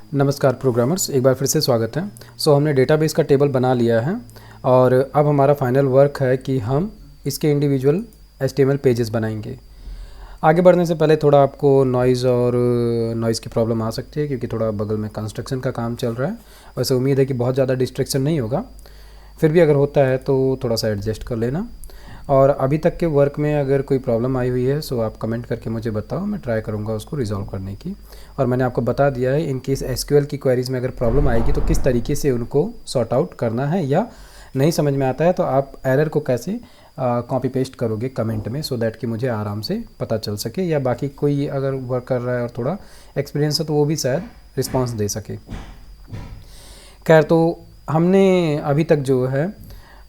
नमस्कार प्रोग्रामर्स, एक बार फिर से स्वागत है। हमने डेटाबेस का टेबल बना लिया है और अब हमारा फाइनल वर्क है कि हम इसके इंडिविजुअल HTML पेजेस बनाएंगे। आगे बढ़ने से पहले थोड़ा आपको नॉइज़ की प्रॉब्लम आ सकती है क्योंकि थोड़ा बगल में कंस्ट्रक्शन का काम चल रहा है। वैसे उम्मीद है कि बहुत ज़्यादा डिस्ट्रैक्शन नहीं होगा, फिर भी अगर होता है तो थोड़ा सा एडजस्ट कर लेना। और अभी तक के वर्क में अगर कोई प्रॉब्लम आई हुई है सो आप कमेंट करके मुझे बताओ, मैं ट्राई करूँगा उसको रिजॉल्व करने की। और मैंने आपको बता दिया है इन केस SQL की क्वेरीज़ में अगर प्रॉब्लम आएगी तो किस तरीके से उनको सॉर्ट आउट करना है, या नहीं समझ में आता है तो आप एरर को कैसे कॉपी पेस्ट करोगे कमेंट में, सो दैट कि मुझे आराम से पता चल सके, या बाकी कोई अगर वर्क कर रहा है और थोड़ा एक्सपीरियंस है तो वो भी शायद रिस्पॉन्स दे सके। खैर, तो हमने अभी तक जो है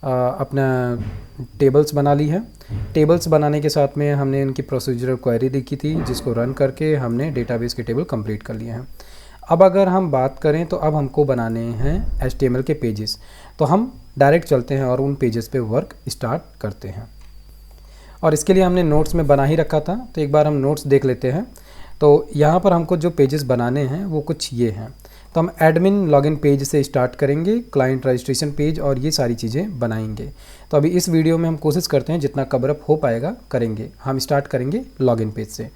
अपना टेबल्स बना ली है। टेबल्स बनाने के साथ में हमने इनकी प्रोसीजरल क्वेरी लिखी थी जिसको रन करके हमने डेटाबेस के टेबल कंप्लीट कर लिए हैं। अब अगर हम बात करें तो अब हमको बनाने हैं HTML के पेजेस, तो हम डायरेक्ट चलते हैं और उन पेजेस पे वर्क स्टार्ट करते हैं। और इसके लिए हमने नोट्स में बना ही रखा था, तो एक बार हम नोट्स देख लेते हैं। तो यहाँ पर हमको जो पेजेस बनाने हैं वो कुछ ये हैं। तो हम एडमिन लॉगिन पेज से स्टार्ट करेंगे, क्लाइंट रजिस्ट्रेशन पेज और ये सारी चीज़ें बनाएंगे। तो अभी इस वीडियो में हम कोशिश करते हैं जितना कवर अप हो पाएगा करेंगे। हम स्टार्ट करेंगे लॉगिन पेज से।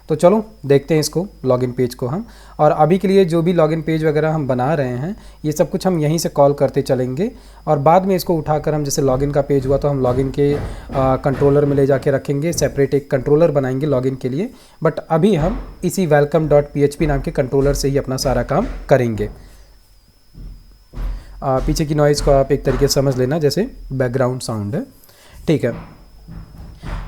तो चलो देखते हैं इसको, लॉगिन पेज को हम। और अभी के लिए जो भी लॉगिन पेज वगैरह हम बना रहे हैं ये सब कुछ हम यहीं से कॉल करते चलेंगे, और बाद में इसको उठाकर हम जैसे लॉगिन का पेज हुआ तो हम लॉगिन के कंट्रोलर में ले जाके रखेंगे, सेपरेट एक कंट्रोलर बनाएंगे लॉगिन के लिए। बट अभी हम इसी welcome.php नाम के कंट्रोलर से ही अपना सारा काम करेंगे। पीछे की नॉइज़ को आप एक तरीके से समझ लेना, जैसे बैकग्राउंड साउंड है, ठीक है।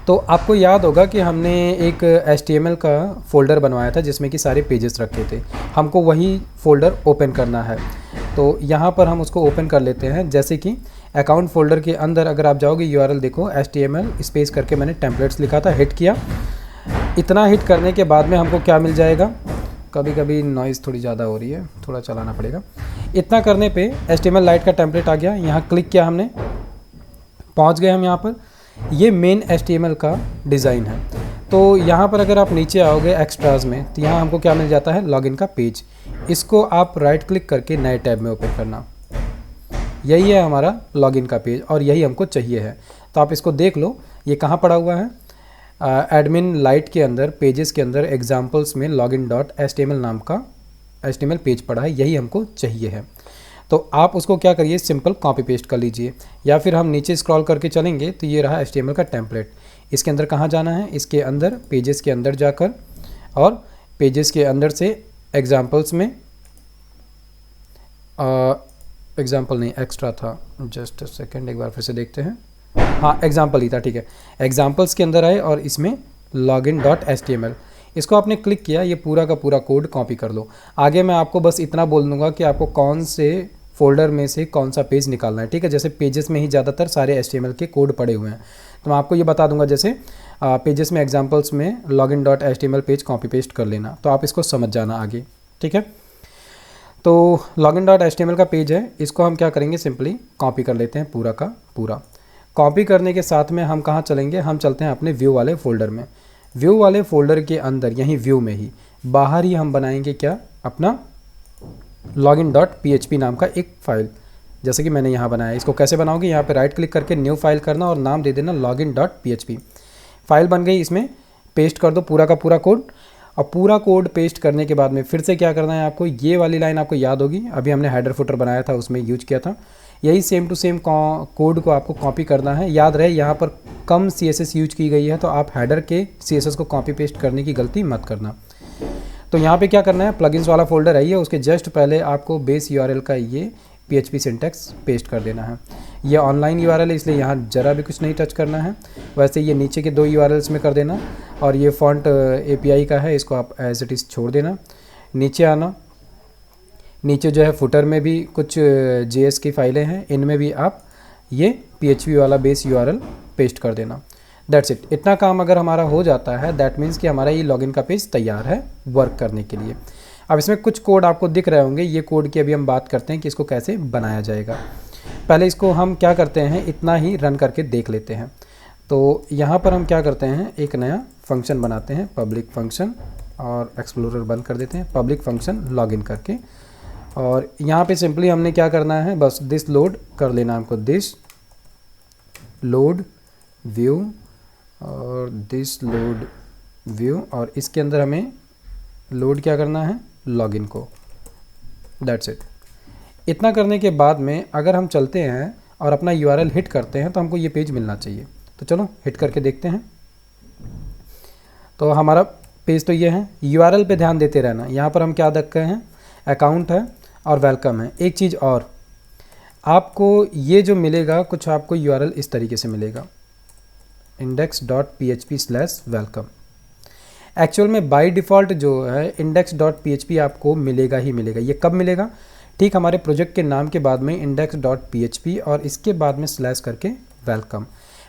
तो आपको याद होगा कि हमने एक HTML का फ़ोल्डर बनवाया था जिसमें कि सारे पेजेस रखे थे। हमको वही फ़ोल्डर ओपन करना है, तो यहाँ पर हम उसको ओपन कर लेते हैं। जैसे कि अकाउंट फ़ोल्डर के अंदर अगर आप जाओगे URL देखो, HTML स्पेस करके मैंने टेम्पलेट्स लिखा था, हिट किया। इतना हिट करने के बाद में हमको क्या मिल जाएगा, कभी कभी नॉइज़ थोड़ी ज़्यादा हो रही है, थोड़ा चलाना पड़ेगा। इतना करने पे HTML लाइट का टेम्पलेट आ गया। यहाँ क्लिक किया हमने, पहुँच गए हम यहाँ पर। ये मेन HTML का डिज़ाइन है। तो यहाँ पर अगर आप नीचे आओगे एक्स्ट्राज में तो यहाँ हमको क्या मिल जाता है, लॉगिन का पेज। इसको आप राइट क्लिक करके नए टैब में ओपन करना। यही है हमारा लॉगिन का पेज और यही हमको चाहिए है। तो आप इसको देख लो, ये कहाँ पड़ा हुआ है, एडमिन लाइट के अंदर पेजेस के अंदर एग्जाम्पल्स में login.html नाम का HTML पेज पड़ा है, यही हमको चाहिए है। तो आप उसको क्या करिए, सिंपल कॉपी पेस्ट कर लीजिए, या फिर हम नीचे स्क्रॉल करके चलेंगे तो ये रहा HTML का टेम्पलेट। इसके अंदर कहाँ जाना है, इसके अंदर पेजेस के अंदर जाकर, और पेजेस के अंदर से एग्जाम्पल्स में एग्जाम्पल नहीं, एक्स्ट्रा था, जस्ट सेकेंड, एक बार फिर से देखते हैं। हाँ, एग्जाम्पल ही था, ठीक है। एग्जाम्पल्स के अंदर आए और इसमें login.html, इसको आपने क्लिक किया, ये पूरा का पूरा कोड कॉपी कर लो। आगे मैं आपको बस इतना बोल दूंगा कि आपको कौन से फोल्डर में से कौन सा पेज निकालना है, ठीक है। जैसे पेजेस में ही ज़्यादातर सारे HTML के कोड पड़े हुए हैं, तो मैं आपको ये बता दूंगा, जैसे पेजेस में एग्जाम्पल्स में login.html पेज कॉपी पेस्ट कर लेना, तो आप इसको समझ जाना आगे, ठीक है। तो login.html का पेज है, इसको हम क्या करेंगे, सिंपली कॉपी कर लेते हैं पूरा का पूरा। कॉपी करने के साथ में हम कहाँ चलेंगे, हम चलते हैं अपने व्यू वाले फ़ोल्डर में। व्यू वाले फ़ोल्डर के अंदर यहीं व्यू में ही बाहर ही हम बनाएंगे क्या, अपना login.php नाम का एक फ़ाइल, जैसे कि मैंने यहाँ बनाया। इसको कैसे बनाओगे, यहाँ पे राइट क्लिक करके न्यू फाइल करना और नाम दे देना login.php। फाइल बन गई, इसमें पेस्ट कर दो पूरा का पूरा कोड। और पूरा कोड पेस्ट करने के बाद में फिर से क्या करना है आपको, ये वाली लाइन आपको याद होगी, अभी हमने हेडर फुटर बनाया था उसमें यूज किया था, यही सेम टू सेम कोड को आपको कॉपी करना है। याद रहे यहाँ पर कम CSS यूज की गई है, तो आप हेडर के CSS को कॉपी पेस्ट करने की गलती मत करना। तो यहाँ पे क्या करना है, प्लगइन्स वाला फोल्डर है ये, उसके जस्ट पहले आपको बेस URL का ये PHP सिंटैक्स पेस्ट कर देना है। ये ऑनलाइन URL है इसलिए यहाँ ज़रा भी कुछ नहीं टच करना है। वैसे ये नीचे के 2 URLs में कर देना, और ये फॉन्ट API का है, इसको आप एज इट इज़ छोड़ देना। नीचे आना, नीचे जो है फुटर में भी कुछ JS की फाइलें हैं, इनमें भी आप ये PHP वाला बेस URL पेस्ट कर देना। That's it. इतना काम अगर हमारा हो जाता है, दैट मीन्स कि हमारा ये लॉगिन का पेज तैयार है वर्क करने के लिए। अब इसमें कुछ कोड आपको दिख रहे होंगे, ये कोड की अभी हम बात करते हैं कि इसको कैसे बनाया जाएगा। पहले इसको हम क्या करते हैं, इतना ही रन करके देख लेते हैं। तो यहाँ पर हम क्या करते हैं, एक नया फंक्शन बनाते हैं, पब्लिक फंक्शन और एक्सप्लोरर बंद कर देते हैं, पब्लिक फंक्शन लॉगिन करके। और यहाँ पे सिंपली हमने क्या करना है, बस दिस लोड कर लेना हमको, दिस लोड व्यू और दिस लोड व्यू, और इसके अंदर हमें लोड क्या करना है, लॉगिन को। That's it. इतना करने के बाद में अगर हम चलते हैं और अपना URL हिट करते हैं तो हमको ये पेज मिलना चाहिए। तो चलो हिट करके देखते हैं। तो हमारा पेज तो ये है। URL पे ध्यान देते रहना। यहाँ पर हम क्या देख रहे हैं, अकाउंट है और वेलकम है। एक चीज़ और, आपको ये जो मिलेगा कुछ आपको URL इस तरीके से मिलेगा, index.php/welcome। एक्चुअल में बाय डिफ़ॉल्ट जो है index.php आपको मिलेगा ही मिलेगा। ये कब मिलेगा, ठीक हमारे प्रोजेक्ट के नाम के बाद में index.php और इसके बाद में स्लैश करके वेलकम।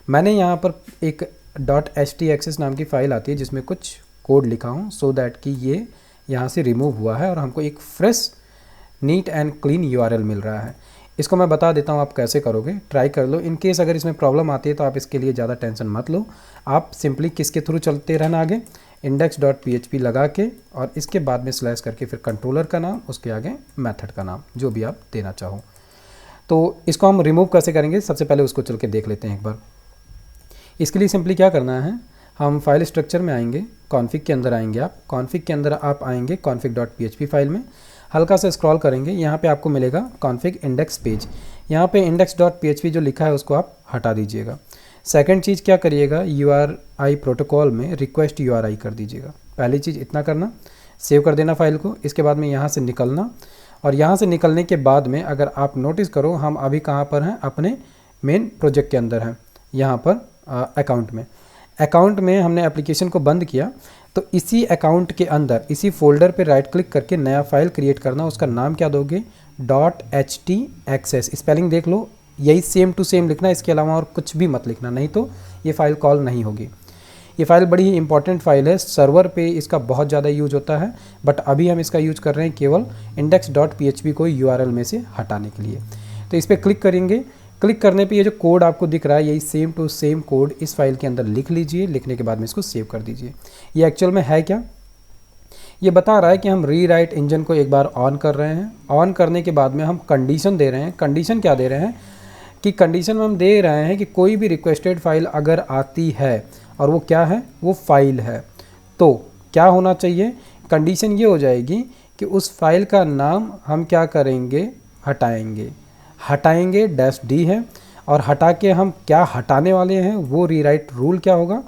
मैंने यहाँ पर एक .htaccess नाम की फ़ाइल आती है जिसमें कुछ कोड लिखा हूँ, सो दैट कि ये यहाँ से रिमूव हुआ है और हमको एक fresh neat and clean URL मिल रहा है। इसको मैं बता देता हूँ आप कैसे करोगे, ट्राई कर लो। इन केस अगर इसमें प्रॉब्लम आती है तो आप इसके लिए ज़्यादा टेंशन मत लो। आप सिंपली किसके थ्रू चलते रहना आगे, index.php लगा के और इसके बाद में स्लैश करके फिर कंट्रोलर का नाम, उसके आगे मेथड का नाम, जो भी आप देना चाहो। तो इसको हम रिमूव कैसे करेंगे, सबसे पहले उसको चल के देख लेते हैं एक बार। इसके लिए सिंपली क्या करना है, हम फाइल स्ट्रक्चर में आएंगे, कॉन्फ़िग के अंदर आएंगे। आप कॉन्फ़िग के अंदर आप आएंगे config.php फाइल में, हल्का सा स्क्रॉल करेंगे, यहाँ पे आपको मिलेगा कॉन्फ़िग इंडेक्स पेज। यहाँ पे index.php जो लिखा है उसको आप हटा दीजिएगा। सेकंड चीज़ क्या करिएगा, URI प्रोटोकॉल में रिक्वेस्ट URI कर दीजिएगा। पहली चीज़ इतना करना, सेव कर देना फाइल को। इसके बाद में यहाँ से निकलना, और यहाँ से निकलने के बाद में अगर आप नोटिस करो हम अभी कहाँ पर हैं, अपने मेन प्रोजेक्ट के अंदर हैं, यहाँ पर अकाउंट में हमने एप्लीकेशन को बंद किया। तो इसी अकाउंट के अंदर इसी फोल्डर पे राइट क्लिक करके नया फाइल क्रिएट करना। उसका नाम क्या दोगे, .htaccess, स्पेलिंग देख लो, यही सेम टू सेम लिखना, इसके अलावा और कुछ भी मत लिखना, नहीं तो ये फ़ाइल कॉल नहीं होगी। ये फ़ाइल बड़ी ही इंपॉर्टेंट फ़ाइल है, सर्वर पे इसका बहुत ज़्यादा यूज होता है, बट अभी हम इसका यूज कर रहे हैं केवल index.php को URL में से हटाने के लिए। तो इस पर क्लिक करेंगे, क्लिक करने पे ये जो कोड आपको दिख रहा है यही सेम टू सेम कोड इस फाइल के अंदर लिख लीजिए। लिखने के बाद में इसको सेव कर दीजिए। ये एक्चुअल में है क्या, ये बता रहा है कि हम रीराइट इंजन को एक बार ऑन कर रहे हैं। ऑन करने के बाद में हम कंडीशन दे रहे हैं। कंडीशन क्या दे रहे हैं कि कंडीशन में हम दे रहे हैं कि कोई भी रिक्वेस्टेड फाइल अगर आती है और वो क्या है, वो फाइल है, तो क्या होना चाहिए, कंडीशन ये हो जाएगी कि उस फाइल का नाम हम क्या करेंगे, हटाएंगे -d है। और हटा के हम क्या हटाने वाले हैं, वो रीराइट रूल क्या होगा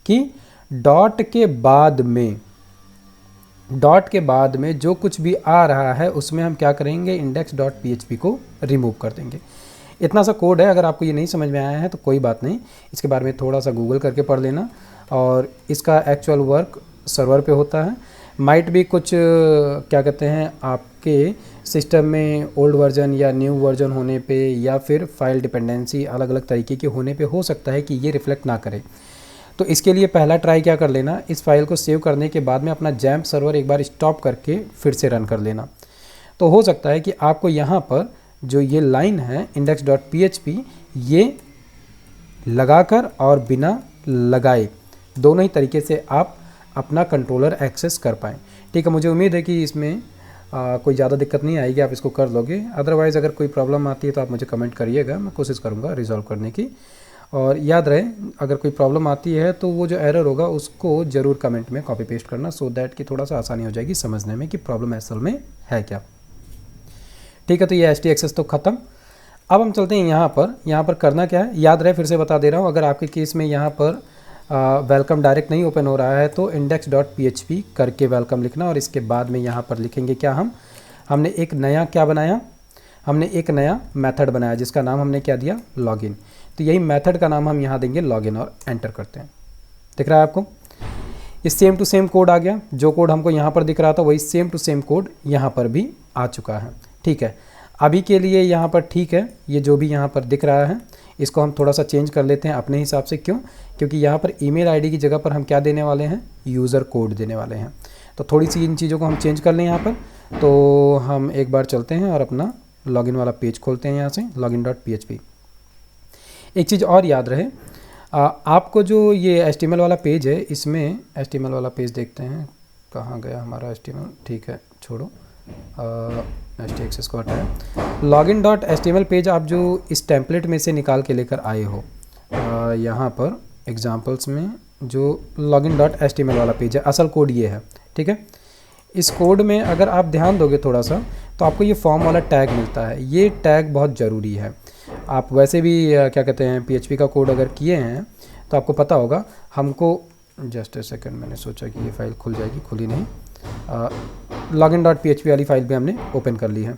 कि डॉट के बाद में जो कुछ भी आ रहा है उसमें हम क्या करेंगे, index.php को रिमूव कर देंगे। इतना सा कोड है। अगर आपको ये नहीं समझ में आया है तो कोई बात नहीं, इसके बारे में थोड़ा सा गूगल करके पढ़ लेना। और इसका एक्चुअल वर्क सर्वर पे होता है। माइट भी कुछ क्या कहते हैं, आपके सिस्टम में ओल्ड वर्जन या न्यू वर्जन होने पे या फिर फाइल डिपेंडेंसी अलग अलग तरीके के होने पे हो सकता है कि ये रिफ्लेक्ट ना करे। तो इसके लिए पहला ट्राई क्या कर लेना, इस फाइल को सेव करने के बाद में अपना जैम्प सर्वर एक बार स्टॉप करके फिर से रन कर लेना। तो हो सकता है कि आपको यहाँ पर जो ये लाइन है index.php, ये लगाकर और बिना लगाए दोनों ही तरीके से आप अपना कंट्रोलर एक्सेस कर पाएँ। ठीक है, मुझे उम्मीद है कि इसमें कोई ज़्यादा दिक्कत नहीं आएगी, आप इसको कर लोगे। अदरवाइज़ अगर कोई प्रॉब्लम आती है तो आप मुझे कमेंट करिएगा, मैं कोशिश करूँगा रिजॉल्व करने की। और याद रहे, अगर कोई प्रॉब्लम आती है तो वो जो एरर होगा उसको ज़रूर कमेंट में कॉपी पेस्ट करना, सो दैट कि थोड़ा सा आसानी हो जाएगी समझने में कि प्रॉब्लम असल में है क्या। ठीक है, तो ये htaccess तो ख़त्म। अब हम चलते हैं यहाँ पर करना क्या है, याद रहे, फिर से बता दे रहा हूँ। अगर आपके केस में यहाँ पर वेलकम डायरेक्ट नहीं ओपन हो रहा है तो index.php करके वेलकम लिखना, और इसके बाद में यहाँ पर लिखेंगे क्या, हमने एक नया क्या बनाया, हमने एक नया मेथड बनाया जिसका नाम हमने क्या दिया, लॉगिन। तो यही मेथड का नाम हम यहाँ देंगे लॉगिन, और एंटर करते हैं। दिख रहा है आपको, ये सेम टू सेम कोड आ गया। जो कोड हमको यहाँ पर दिख रहा था वही सेम टू सेम कोड यहाँ पर भी आ चुका है। ठीक है, अभी के लिए यहाँ पर ठीक है। ये जो भी यहाँ पर दिख रहा है इसको हम थोड़ा सा चेंज कर लेते हैं अपने हिसाब से। क्यों, क्योंकि यहाँ पर ईमेल आईडी की जगह पर हम क्या देने वाले हैं, यूज़र कोड देने वाले हैं। तो थोड़ी सी इन चीज़ों को हम चेंज कर लें यहाँ पर। तो हम एक बार चलते हैं और अपना लॉगिन वाला पेज खोलते हैं यहाँ से, login.php। एक चीज़ और याद रहे, आपको जो ये HTML वाला पेज है, इसमें HTML वाला पेज देखते हैं, कहाँ गया हमारा HTML, ठीक है छोड़ो, STX इसको हटाया। लॉगिन डॉट HTML पेज आप जो इस टेम्पलेट में से निकाल के लेकर आए हो, यहाँ पर एग्जांपल्स में जो लॉगिन डॉट HTML वाला पेज है, असल कोड ये है, ठीक है। इस कोड में अगर आप ध्यान दोगे थोड़ा सा तो आपको ये फॉर्म वाला टैग मिलता है। ये टैग बहुत ज़रूरी है। आप वैसे भी क्या कहते हैं PHP का कोड अगर किए हैं तो आपको पता होगा। हमको जस्ट ए सेकंड, मैंने सोचा कि ये फाइल खुल जाएगी, खुली नहीं। लॉगिन डॉट PHP वाली फाइल भी हमने ओपन कर ली है,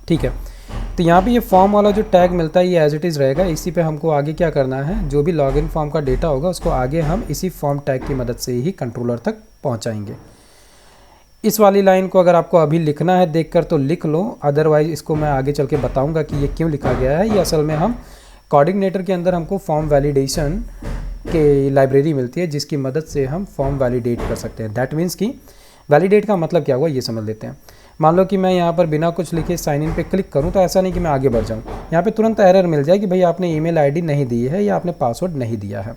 ठीक है। तो यहाँ पे ये फॉर्म वाला जो टैग मिलता है ये एज इट इज़ रहेगा। इसी पे हमको आगे क्या करना है, जो भी लॉगिन फॉर्म का डेटा होगा उसको आगे हम इसी फॉर्म टैग की मदद से ही कंट्रोलर तक पहुँचाएंगे। इस वाली लाइन को अगर आपको अभी लिखना है देखकर तो लिख लो, अदरवाइज इसको मैं आगे चल के बताऊँगा कि ये क्यों लिखा गया है। ये असल में हम कोऑर्डिनेटर के अंदर हमको फॉर्म वैलिडेशन के लाइब्रेरी मिलती है जिसकी मदद से हम फॉर्म वैलिडेट कर सकते हैं। दैट मीन्स कि वैलिडेट का मतलब क्या हुआ ये समझ लेते हैं। मान लो कि मैं यहाँ पर बिना कुछ लिखे साइन इन पे क्लिक करूँ तो ऐसा नहीं कि मैं आगे बढ़ जाऊँ, यहाँ पे तुरंत एरर मिल जाए कि भाई आपने ईमेल आईडी नहीं दी है या आपने पासवर्ड नहीं दिया है।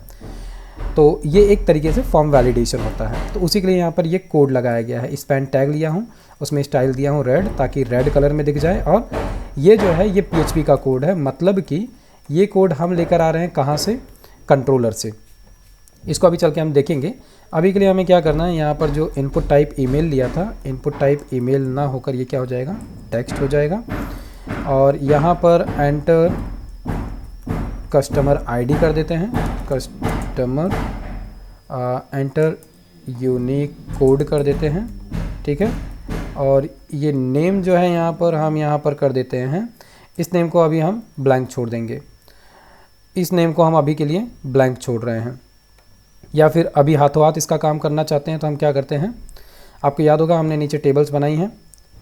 तो ये एक तरीके से फॉर्म वैलिडेशन होता है। तो उसी के लिए यहाँ पर ये कोड लगाया गया है। स्पैन टैग लिया हूँ, उसमें स्टाइल दिया हूँ रेड, ताकि रेड कलर में दिख जाए। और ये जो है ये PHP का कोड है, मतलब कि ये कोड हम लेकर आ रहे हैं कहाँ से, कंट्रोलर से। इसको अभी चल के हम देखेंगे। अभी के लिए हमें क्या करना है, यहाँ पर जो इनपुट टाइप ईमेल लिया था, इनपुट टाइप ईमेल ना होकर ये क्या हो जाएगा, टेक्स्ट हो जाएगा। और यहाँ पर एंटर कस्टमर आईडी कर देते हैं, कस्टमर एंटर यूनिक कोड कर देते हैं, ठीक है। और ये नेम जो है यहाँ पर हम यहाँ पर कर देते हैं, इस नेम को अभी हम ब्लैंक छोड़ देंगे। इस नेम को हम अभी के लिए ब्लैंक छोड़ रहे हैं। या फिर अभी हाथों हाथ इसका काम करना चाहते हैं तो हम क्या करते हैं, आपको याद होगा हमने नीचे टेबल्स बनाई हैं,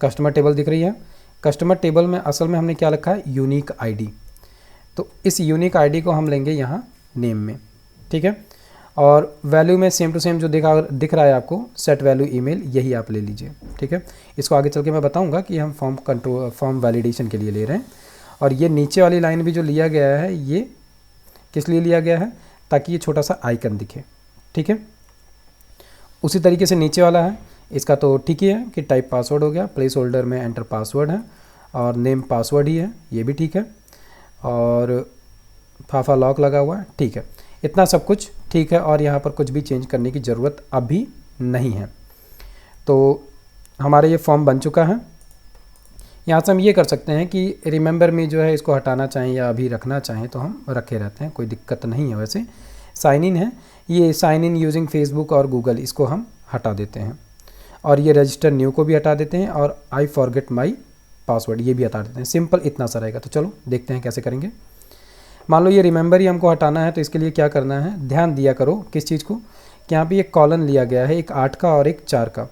कस्टमर टेबल दिख रही है। कस्टमर टेबल में असल में हमने क्या लिखा है, यूनिक आईडी। तो इस यूनिक आईडी को हम लेंगे यहाँ नेम में, ठीक है। और वैल्यू में सेम टू सेम जो दिख रहा है आपको, सेट वैल्यू ईमेल, यही आप ले लीजिए, ठीक है। इसको आगे चल के मैं बताऊँगा कि हम फॉर्म वैलिडेशन के लिए ले रहे हैं। और ये नीचे वाली लाइन भी जो लिया गया है ये किस लिए लिया गया है, ताकि ये छोटा सा आइकन दिखे, ठीक है। उसी तरीके से नीचे वाला है, इसका तो ठीक ही है कि टाइप पासवर्ड हो गया, प्लेस होल्डर में एंटर पासवर्ड है और नेम पासवर्ड ही है, ये भी ठीक है। और फाफा लॉक लगा हुआ है, ठीक है। इतना सब कुछ ठीक है और यहाँ पर कुछ भी चेंज करने की ज़रूरत अभी नहीं है। तो हमारा ये फॉर्म बन चुका है। यहाँ से हम ये कर सकते हैं कि रिमेंबर में जो है इसको हटाना चाहें या अभी रखना चाहें तो हम रखे रहते हैं, कोई दिक्कत नहीं है। वैसे साइन इन है, ये साइन इन यूजिंग फेसबुक और गूगल, इसको हम हटा देते हैं। और ये रजिस्टर न्यू को भी हटा देते हैं और आई फॉरगेट माई पासवर्ड ये भी हटा देते हैं। सिंपल इतना सा रहेगा। तो चलो देखते हैं कैसे करेंगे। मान लो ये रिमेंबर ही हमको हटाना है तो इसके लिए क्या करना है, ध्यान दिया करो किस चीज़ को, कि यहाँ पे एक कॉलन लिया गया है, एक 8 का और एक 4 का।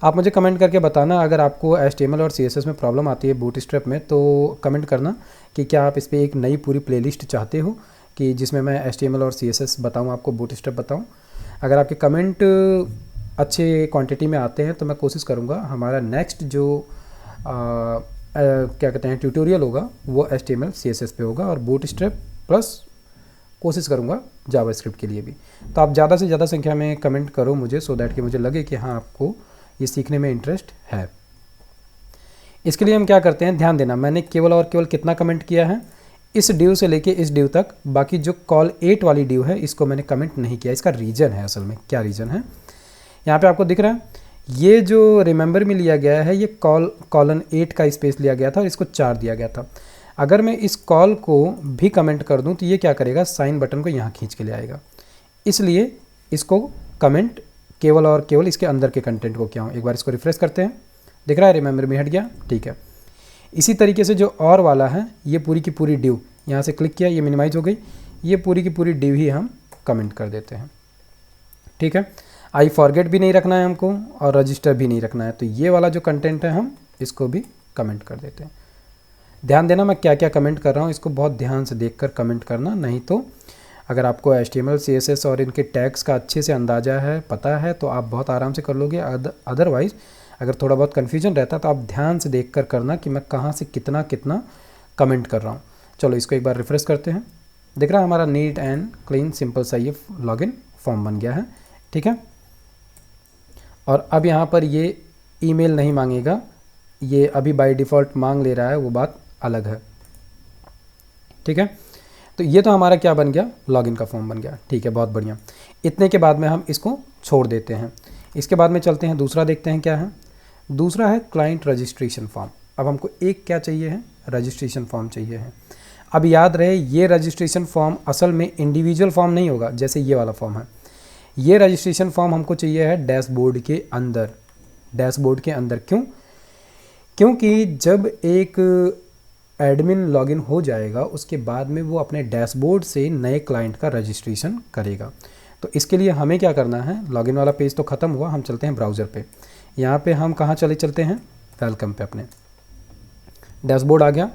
आप मुझे कमेंट करके बताना अगर आपको HTML और CSS में प्रॉब्लम आती है बूटस्ट्रैप में, तो कमेंट करना कि क्या आप इस पर एक नई पूरी प्लेलिस्ट चाहते हो कि जिसमें मैं HTML और CSS बताऊं, आपको बूटस्ट्रैप बताऊं। अगर आपके कमेंट अच्छे क्वांटिटी में आते हैं तो मैं कोशिश करूंगा हमारा नेक्स्ट जो क्या कहते हैं ट्यूटोरियल होगा वो HTML CSS पे होगा और बूटस्ट्रैप प्लस कोशिश करूंगा जावास्क्रिप्ट के लिए भी। तो आप ज़्यादा से ज़्यादा संख्या में कमेंट करो मुझे, सो दैट कि मुझे लगे कि हाँ आपको ये सीखने में इंटरेस्ट है। इसके लिए हम क्या करते हैं, ध्यान देना, मैंने केवल और केवल कितना कमेंट किया है, इस ड्यू से लेके इस ड्यू तक। बाकी जो कॉल 8 वाली ड्यू है इसको मैंने कमेंट नहीं किया। इसका रीज़न है, असल में क्या रीज़न है यहाँ पे आपको दिख रहा है। ये जो रिमेंबर में लिया गया है ये कॉलन 8 का स्पेस लिया गया था और इसको 4 दिया गया था। अगर मैं इस कॉल को भी कमेंट कर दूं तो ये क्या करेगा, साइन बटन को यहाँ खींच के ले आएगा। इसलिए इसको कमेंट केवल और केवल इसके अंदर के कंटेंट को क्या हूँ। एक बार इसको रिफ्रेश करते हैं, दिख रहा है रिमेंबर में हट गया, ठीक है। इसी तरीके से जो और वाला है ये पूरी की पूरी ड्यू, यहाँ से क्लिक किया ये मिनिमाइज हो गई, ये पूरी की पूरी ड्यू ही हम कमेंट कर देते हैं, ठीक है। आई फॉरगेट भी नहीं रखना है हमको और रजिस्टर भी नहीं रखना है, तो ये वाला जो कंटेंट है हम इसको भी कमेंट कर देते हैं। ध्यान देना मैं क्या क्या कमेंट कर रहा हूँ, इसको बहुत ध्यान से देखकर कमेंट करना, नहीं तो अगर आपको HTML CSS और इनके टैग्स का अच्छे से अंदाज़ा है, पता है, तो आप बहुत आराम से कर लोगे। अदरवाइज़ अगर थोड़ा बहुत कन्फ्यूजन रहता तो आप ध्यान से देख कर करना कि मैं कहाँ से कितना कितना कमेंट कर रहा हूँ। चलो इसको एक बार रिफ्रेश करते हैं, दिख रहा है हमारा नीट एंड क्लीन सिंपल सा ये लॉगिन फॉर्म बन गया है, ठीक है। और अब यहाँ पर ये ईमेल नहीं मांगेगा, ये अभी बाय डिफ़ॉल्ट मांग ले रहा है, वो बात अलग है। ठीक है, तो ये तो हमारा क्या बन गया, लॉगिन का फॉर्म बन गया। ठीक है, बहुत बढ़िया। इतने के बाद में हम इसको छोड़ देते हैं। इसके बाद में चलते हैं दूसरा, देखते हैं क्या है। दूसरा है क्लाइंट रजिस्ट्रेशन फॉर्म। अब हमको एक क्या चाहिए है, रजिस्ट्रेशन फॉर्म चाहिए है। अब याद रहे ये रजिस्ट्रेशन फॉर्म असल में इंडिविजुअल फॉर्म नहीं होगा जैसे ये वाला फॉर्म है। ये रजिस्ट्रेशन फॉर्म हमको चाहिए है डैशबोर्ड के अंदर। डैशबोर्ड के अंदर क्यों? क्योंकि जब एक एडमिन लॉगिन हो जाएगा उसके बाद में वो अपने डैशबोर्ड से नए क्लाइंट का रजिस्ट्रेशन करेगा। तो इसके लिए हमें क्या करना है, लॉगिन वाला पेज तो ख़त्म हुआ, हम चलते हैं ब्राउज़र पे। यहाँ पे हम कहाँ चलते हैं, वेलकम पे। अपने डैशबोर्ड आ गया।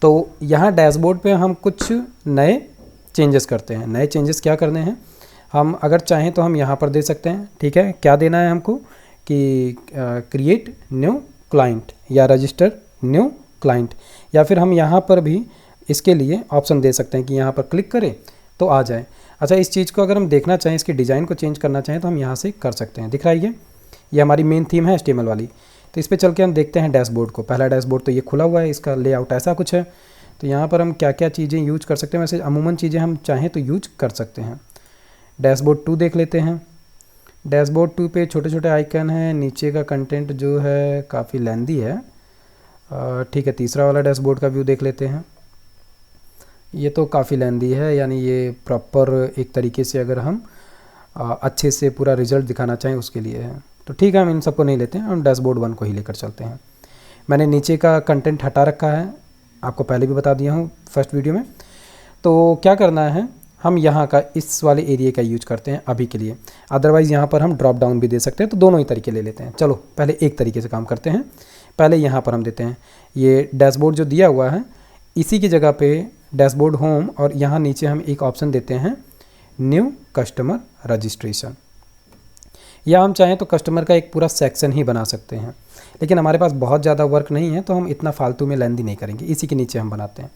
तो यहाँ डैशबोर्ड पे हम कुछ नए चेंजेस करते हैं। नए चेंजेस क्या करने हैं, हम अगर चाहें तो हम यहाँ पर दे सकते हैं। ठीक है, क्या देना है हमको कि क्रिएट न्यू क्लाइंट या रजिस्टर न्यू क्लाइंट, या फिर हम यहाँ पर भी इसके लिए ऑप्शन दे सकते हैं कि यहाँ पर क्लिक करें तो आ जाए। अच्छा, इस चीज़ को अगर हम देखना चाहें, इसकी डिज़ाइन को चेंज करना चाहें तो हम यहाँ से कर सकते हैं। दिख रहा है ये हमारी मेन थीम है HTML वाली। तो इस पर चल के हम देखते हैं डैशबोर्ड को। पहला डैशबोर्ड तो ये खुला हुआ है, इसका लेआउट ऐसा कुछ है। तो यहाँ पर हम क्या क्या चीज़ें यूज कर सकते हैं, वैसे अमूमन चीज़ें हम चाहें तो यूज कर सकते हैं। डैशबोर्ड 2 देख लेते हैं। डैशबोर्ड 2 पे छोटे छोटे आइकन हैं, नीचे का कंटेंट जो है काफ़ी लेंदी है। ठीक है, तीसरा वाला डैशबोर्ड का व्यू देख लेते हैं। ये तो काफ़ी लेंदी है, यानी ये प्रॉपर एक तरीके से अगर हम अच्छे से पूरा रिजल्ट दिखाना चाहें उसके लिए है। तो ठीक है, हम इन सबको नहीं लेते हैं, हम डैशबोर्ड 1 को ही लेकर चलते हैं। मैंने नीचे का कंटेंट हटा रखा है, आपको पहले भी बता दिया हूँ फर्स्ट वीडियो में। तो क्या करना है, हम यहाँ का इस वाले एरिया का यूज करते हैं अभी के लिए। अदरवाइज़ यहाँ पर हम ड्रॉप डाउन भी दे सकते हैं, तो दोनों ही तरीके ले लेते हैं। चलो पहले एक तरीके से काम करते हैं। पहले यहाँ पर हम देते हैं ये डैशबोर्ड जो दिया हुआ है, इसी की जगह पे डैशबोर्ड होम, और यहाँ नीचे हम एक ऑप्शन देते हैं न्यू कस्टमर रजिस्ट्रेशन। या हम चाहें तो कस्टमर का एक पूरा सेक्शन ही बना सकते हैं, लेकिन हमारे पास बहुत ज़्यादा वर्क नहीं है तो हम इतना फालतू में लेंदी नहीं करेंगे, इसी के नीचे हम बनाते हैं।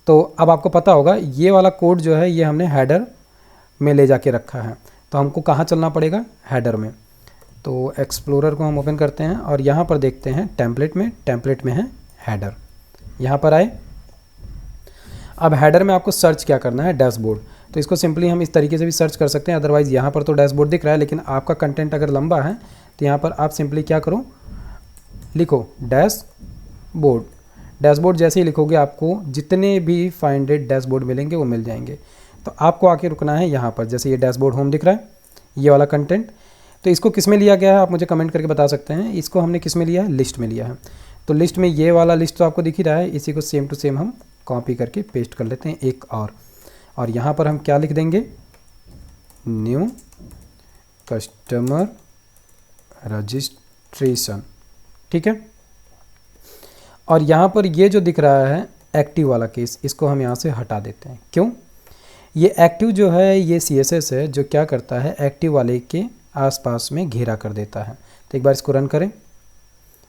तो अब आपको पता होगा ये वाला कोड जो है ये हमने हेडर में ले जाके रखा है। तो हमको कहाँ चलना पड़ेगा, हेडर में। तो एक्सप्लोरर को हम ओपन करते हैं और यहाँ पर देखते हैं टेम्पलेट में है हेडर। यहाँ पर आए। अब हेडर में आपको सर्च क्या करना है, डैशबोर्ड। तो इसको सिंपली हम इस तरीके से भी सर्च कर सकते हैं। अदरवाइज़ यहाँ पर तो डैशबोर्ड दिख रहा है, लेकिन आपका कंटेंट अगर लंबा है तो यहाँ पर आप सिंपली क्या करो, लिखो डैशबोर्ड। डैशबोर्ड जैसे ही लिखोगे आपको जितने भी फाइंडेड डैशबोर्ड मिलेंगे वो मिल जाएंगे। तो आपको आके रुकना है यहाँ पर। जैसे ये डैशबोर्ड होम दिख रहा है, ये वाला कंटेंट, तो इसको किस में लिया गया है आप मुझे कमेंट करके बता सकते हैं। इसको हमने किस में लिया है, लिस्ट में लिया है। तो लिस्ट में ये वाला लिस्ट तो आपको दिख ही रहा है, इसी को सेम टू सेम हम कॉपी करके पेस्ट कर लेते हैं एक और यहाँ पर हम क्या लिख देंगे, न्यू कस्टमर रजिस्ट्रेशन। ठीक है, और यहाँ पर ये जो दिख रहा है एक्टिव वाला केस, इसको हम यहाँ से हटा देते हैं। क्यों, ये एक्टिव जो है ये CSS है जो क्या करता है, एक्टिव वाले के आसपास में घेरा कर देता है। तो एक बार इसको रन करें,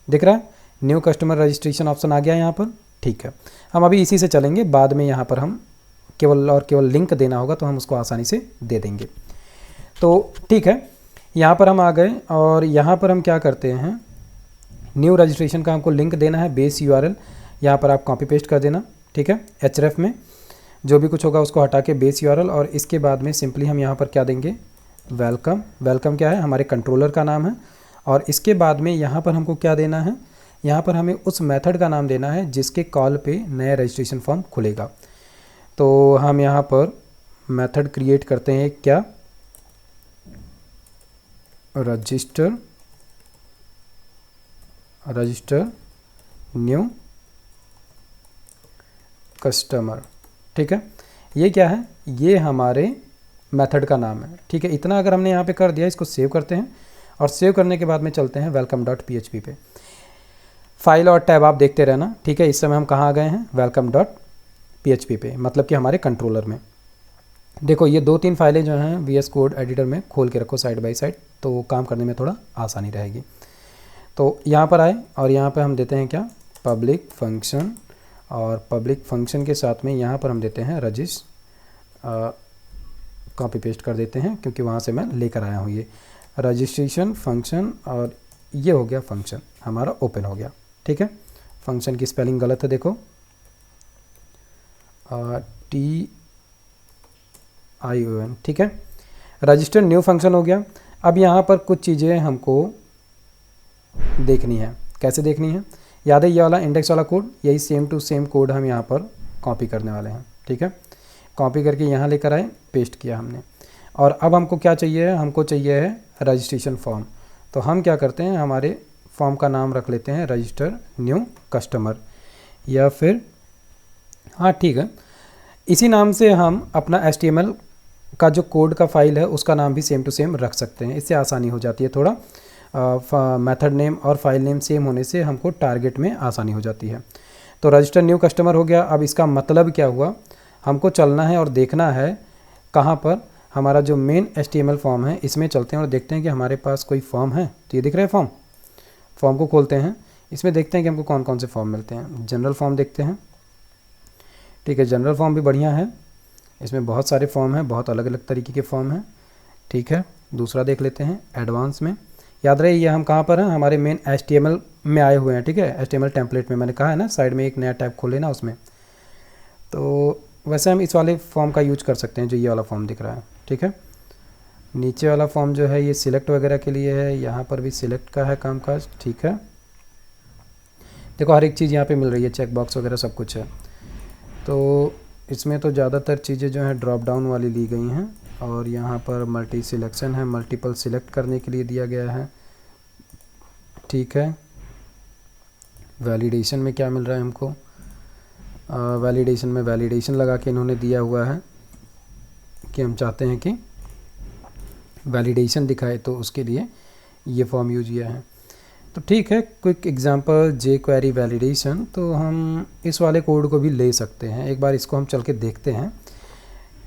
दिख रहा है न्यू कस्टमर रजिस्ट्रेशन ऑप्शन आ गया यहाँ पर। ठीक है, हम अभी इसी से चलेंगे, बाद में यहाँ पर हम केवल लिंक देना होगा तो हम उसको आसानी से दे देंगे। तो ठीक है, यहाँ पर हम आ गए और यहाँ पर हम क्या करते हैं, न्यू रजिस्ट्रेशन का हमको लिंक देना है, बेस URL यहाँ पर आप कॉपी पेस्ट कर देना। ठीक है, href में जो भी कुछ होगा उसको हटा के बेस URL, और इसके बाद में सिंपली हम यहाँ पर क्या देंगे, वेलकम। वेलकम क्या है, हमारे कंट्रोलर का नाम है। और इसके बाद में यहाँ पर हमको क्या देना है, यहाँ पर हमें उस मेथड का नाम देना है जिसके कॉल पे नया रजिस्ट्रेशन फॉर्म खुलेगा। तो हम यहाँ पर मेथड क्रिएट करते हैं, क्या, रजिस्टर न्यू कस्टमर। ठीक है, ये क्या है, ये हमारे मेथड का नाम है। ठीक है, इतना अगर हमने यहाँ पे कर दिया, इसको सेव करते हैं और सेव करने के बाद में चलते हैं welcome.php पे। फाइल और टैब आप देखते रहना। ठीक है, इस समय हम कहाँ आ गए हैं, welcome.php पे, मतलब कि हमारे कंट्रोलर में। देखो ये 2-3 फाइलें जो हैं VS कोड एडिटर में खोल के रखो साइड बाय साइड, तो काम करने में थोड़ा आसानी रहेगी। तो यहाँ पर आए और यहाँ पर हम देते हैं क्या, पब्लिक फंक्शन, और पब्लिक फंक्शन के साथ में यहाँ पर हम देते हैं कॉपी पेस्ट कर देते हैं क्योंकि वहाँ से मैं लेकर आया हूँ ये रजिस्ट्रेशन फंक्शन, और ये हो गया फंक्शन हमारा ओपन हो गया। ठीक है, फंक्शन की स्पेलिंग गलत है देखो, TION। ठीक है, रजिस्टर न्यू फंक्शन हो गया। अब यहाँ पर कुछ चीज़ें हमको देखनी है। कैसे देखनी है? याद है ये वाला इंडेक्स वाला कोड, यही सेम टू सेम कोड हम यहाँ पर कॉपी करने वाले हैं। ठीक है, कॉपी करके यहाँ लेकर आए, पेस्ट किया हमने। और अब हमको क्या चाहिए है? हमको चाहिए है रजिस्ट्रेशन फॉर्म। तो हम क्या करते हैं, हमारे फॉर्म का नाम रख लेते हैं रजिस्टर न्यू कस्टमर, या फिर हाँ ठीक है, इसी नाम से हम अपना HTML का जो कोड का फाइल है उसका नाम भी सेम टू सेम रख सकते हैं। इससे आसानी हो जाती है थोड़ा, मेथड नेम और फाइल नेम सेम होने से हमको टारगेट में आसानी हो जाती है। तो रजिस्टर न्यू कस्टमर हो गया। अब इसका मतलब क्या हुआ, हमको चलना है और देखना है कहाँ पर हमारा जो मेन HTML फॉर्म है, इसमें चलते हैं और देखते हैं कि हमारे पास कोई फॉर्म है। तो ये दिख रहा है फॉर्म, फॉर्म को खोलते हैं, इसमें देखते हैं कि हमको कौन कौन से फॉर्म मिलते हैं। जनरल फॉर्म देखते हैं। ठीक है, जनरल फॉर्म भी बढ़िया है, इसमें बहुत सारे फॉर्म हैं, बहुत अलग अलग तरीके के फॉर्म हैं। ठीक है, दूसरा देख लेते हैं एडवांस में। याद रहे ये हम कहाँ पर हैं, हमारे मेन HTML में आए हुए हैं। ठीक है, HTML टेम्पलेट में मैंने कहा है ना, साइड में एक नया टैब खोले ना उसमें। तो वैसे हम इस वाले फॉर्म का यूज कर सकते हैं जो ये वाला फॉर्म दिख रहा है। ठीक है, नीचे वाला फॉर्म जो है ये सिलेक्ट वगैरह के लिए है, यहाँ पर भी सिलेक्ट का है कामकाज। ठीक है, देखो हर एक चीज़ यहाँ पे मिल रही है, चेक बॉक्स वगैरह सब कुछ है। तो इसमें तो ज़्यादातर चीज़ें जो हैं ड्रॉप डाउन वाली ली गई हैं, और यहाँ पर मल्टी सिलेक्शन है, मल्टीपल सिलेक्ट करने के लिए दिया गया है। ठीक है, वैलिडेशन में क्या मिल रहा है हमको, वैलिडेशन में वैलिडेशन लगा के इन्होंने दिया हुआ है कि हम चाहते हैं कि वैलिडेशन दिखाए, तो उसके लिए ये फॉर्म यूज किया है। तो ठीक है, क्विक एग्जांपल jQuery वैलिडेशन, तो हम इस वाले कोड को भी ले सकते हैं। एक बार इसको हम चल के देखते हैं,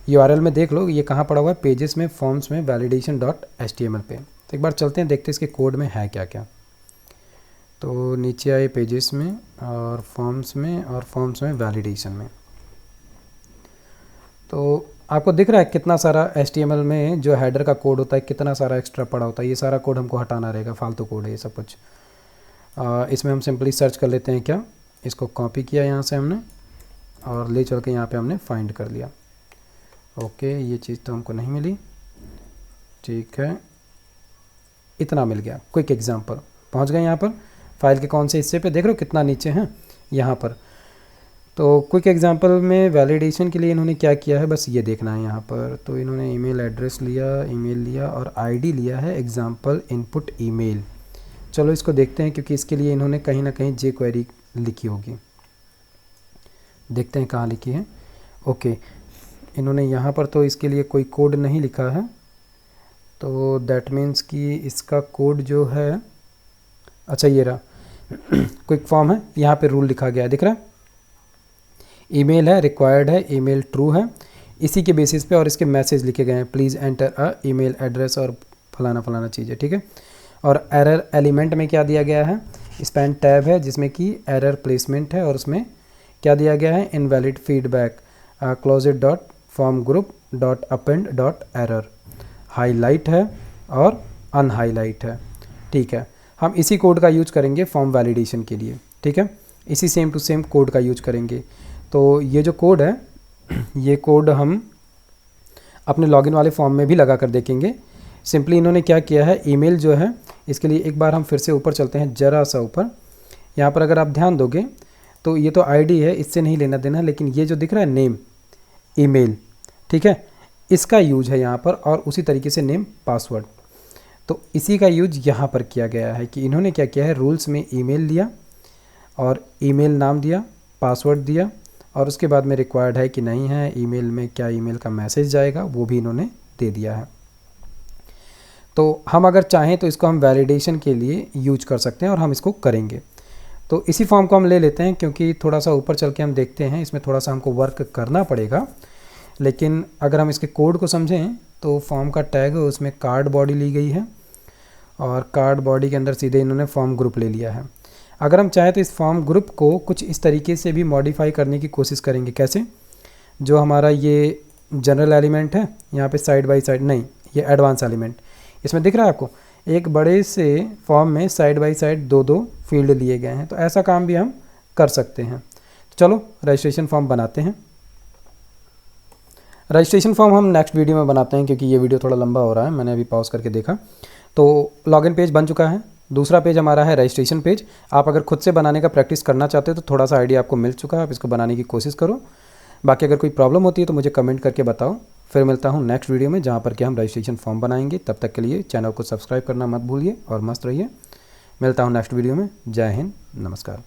URL में देख लो ये कहाँ पड़ा हुआ है, पेजेस में, फॉर्म्स में, validation.html पे। तो एक बार चलते हैं, देखते हैं इसके कोड में है क्या क्या। तो नीचे आए पेजेस में और फॉर्म्स में, और फॉर्म्स में वैलिडेशन में। तो आपको दिख रहा है कितना सारा HTML में जो हेडर का कोड होता है कितना सारा एक्स्ट्रा पड़ा होता है। ये सारा कोड हमको हटाना रहेगा, फालतू कोड है ये सब कुछ। इसमें हम सिंपली सर्च कर लेते हैं क्या, इसको कॉपी किया यहाँ से हमने और ले चल के यहाँ पे हमने फाइंड कर लिया। ओके, ये चीज़ तो हमको नहीं मिली। ठीक है, इतना मिल गया। क्विक एग्जांपल, पहुँच गए यहाँ पर फाइल के कौन से हिस्से पे, देख रहे हो कितना नीचे हैं यहाँ पर। तो क्विक एग्जांपल में वैलिडेशन के लिए इन्होंने क्या किया है, बस ये देखना है यहाँ पर। तो इन्होंने ईमेल एड्रेस लिया, ईमेल लिया और आईडी लिया है एग्जांपल इनपुट ईमेल। चलो इसको देखते हैं, क्योंकि इसके लिए इन्होंने कहीं ना कहीं jQuery लिखी होगी। देखते हैं कहाँ लिखी है। ओके, इन्होंने यहाँ पर तो इसके लिए कोई कोड नहीं लिखा है, तो दैट मीन्स कि इसका कोड जो है, अच्छा ये रहा क्विक फॉर्म है, यहाँ पे रूल लिखा गया है, दिख रहा है। ईमेल है, रिक्वायर्ड है, ईमेल ट्रू है, इसी के बेसिस पे और इसके मैसेज लिखे गए हैं, please enter a email address और फलाना फलाना चीज़ है। ठीक है, और एरर एलिमेंट में क्या दिया गया है, स्पैन टैब है जिसमें कि एरर प्लेसमेंट है, और उसमें क्या दिया गया है, invalid feedback closed dot form group dot append dot error, highlight है और अनहाईलाइट है। ठीक है, हम इसी कोड का यूज करेंगे फॉर्म वैलिडेशन के लिए। ठीक है, इसी सेम टू सेम कोड का यूज करेंगे। तो ये जो कोड है, ये कोड हम अपने लॉगिन वाले फॉर्म में भी लगा कर देखेंगे। सिंपली इन्होंने क्या किया है, ईमेल जो है, इसके लिए एक बार हम फिर से ऊपर चलते हैं, ज़रा सा ऊपर। यहाँ पर अगर आप ध्यान दोगे तो ये तो आईडी है, इससे नहीं लेना देना, लेकिन ये जो दिख रहा है नेम ईमेल, ठीक है, इसका यूज है यहाँ पर, और उसी तरीके से नेम पासवर्ड, तो इसी का यूज यहाँ पर किया गया है। कि इन्होंने क्या किया है, रूल्स में ईमेल लिया और ईमेल नाम दिया, पासवर्ड दिया, और उसके बाद में रिक्वायर्ड है कि नहीं है, ईमेल में क्या ईमेल का मैसेज जाएगा वो भी इन्होंने दे दिया है। तो हम अगर चाहें तो इसको हम वैलिडेशन के लिए यूज कर सकते हैं, और हम इसको करेंगे। तो इसी फॉर्म को हम ले लेते हैं, क्योंकि थोड़ा सा ऊपर चल के हम देखते हैं, इसमें थोड़ा सा हमको वर्क करना पड़ेगा। लेकिन अगर हम इसके कोड को समझें तो फॉर्म का टैग है, उसमें कार्ड बॉडी ली गई है, और कार्ड बॉडी के अंदर सीधे इन्होंने फॉर्म ग्रुप ले लिया है। अगर हम चाहें तो इस फॉर्म ग्रुप को कुछ इस तरीके से भी मॉडिफाई करने की कोशिश करेंगे। कैसे, जो हमारा ये जनरल एलिमेंट है यहाँ पे साइड बाय साइड, नहीं ये एडवांस एलिमेंट, इसमें दिख रहा है आपको, एक बड़े से फॉर्म में साइड बाय साइड दो दो फील्ड लिए गए हैं। तो ऐसा काम भी हम कर सकते हैं। तो चलो रजिस्ट्रेशन फॉर्म बनाते हैं। रजिस्ट्रेशन फॉर्म हम नेक्स्ट वीडियो में बनाते हैं, क्योंकि ये वीडियो थोड़ा लंबा हो रहा है, मैंने अभी पॉज करके देखा। तो लॉगिन पेज बन चुका है। दूसरा पेज हमारा है रजिस्ट्रेशन पेज। आप अगर खुद से बनाने का प्रैक्टिस करना चाहते हो तो थोड़ा सा आइडिया आपको मिल चुका है, आप इसको बनाने की कोशिश करो। बाकी अगर कोई प्रॉब्लम होती है तो मुझे कमेंट करके बताओ। फिर मिलता हूँ नेक्स्ट वीडियो में, जहाँ पर कि हम रजिस्ट्रेशन फॉर्म बनाएंगे। तब तक के लिए चैनल को सब्सक्राइब करना मत भूलिए और मस्त रहिए। मिलता हूँ नेक्स्ट वीडियो में। जय हिंद, नमस्कार।